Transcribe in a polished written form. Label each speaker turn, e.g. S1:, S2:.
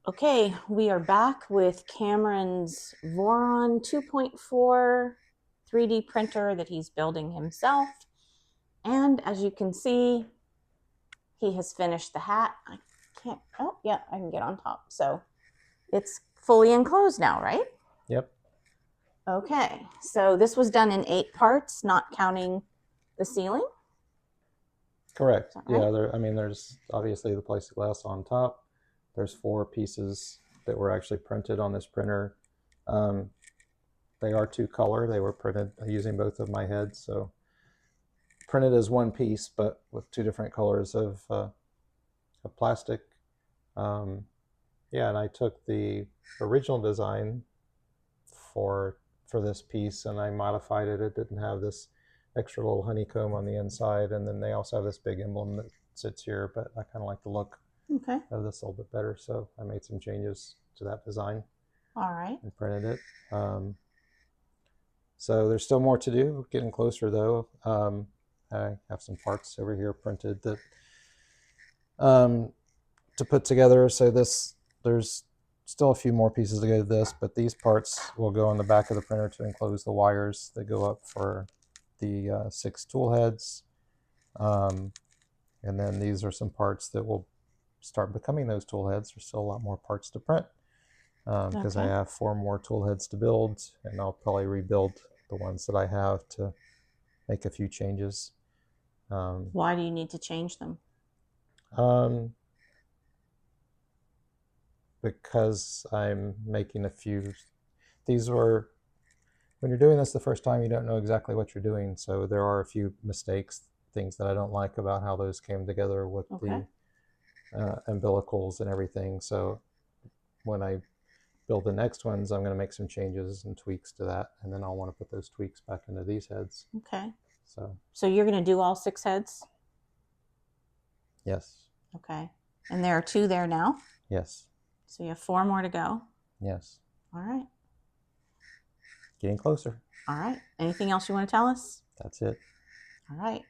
S1: Okay, we are back with Cameron's Voron 2.4 3D printer that he's building himself. And as you can see, he has finished the hat. I can't, oh yeah, I can get on top. So it's fully enclosed now, right?
S2: Yep.
S1: Okay, so this was done in 8 parts, not counting the ceiling.
S2: Correct.
S1: Right?
S2: Yeah, there's obviously the plexiglass on top. There's 4 pieces that were actually printed on this printer. They are 2-color. They were printed using both of my heads, so printed as one piece, but with 2 different colors of plastic. Yeah, and I took the original design for this piece and I modified it. It didn't have this extra little honeycomb on the inside, and then they also have this big emblem that sits here, but I kind of like the look of this a little bit better, so I made some changes to that design.
S1: All right.
S2: And printed it. So there's still more to do, getting closer though. I have some parts over here printed that to put together. So there's still a few more pieces to go to this, but these parts will go on the back of the printer to enclose the wires that go up for the 6 tool heads. And then these are some parts that will start becoming those tool heads. There's still a lot more parts to print because I have 4 more tool heads to build, and I'll probably rebuild the ones that I have to make a few changes.
S1: Why do you need to change them?
S2: Because I'm making a few. These were, when you're doing this the first time, you don't know exactly what you're doing, so there are a few mistakes, things that I don't like about how those came together with the umbilicals and everything. So when I build the next ones, I'm going to make some changes and tweaks to that, and then I'll want to put those tweaks back into these heads.
S1: Okay.
S2: So
S1: you're going to do all 6 heads?
S2: Yes.
S1: Okay. And there are 2 there now?
S2: Yes.
S1: So you have 4 more to go?
S2: Yes.
S1: All right.
S2: Getting closer.
S1: All right. Anything else you want to tell us?
S2: That's it.
S1: All right.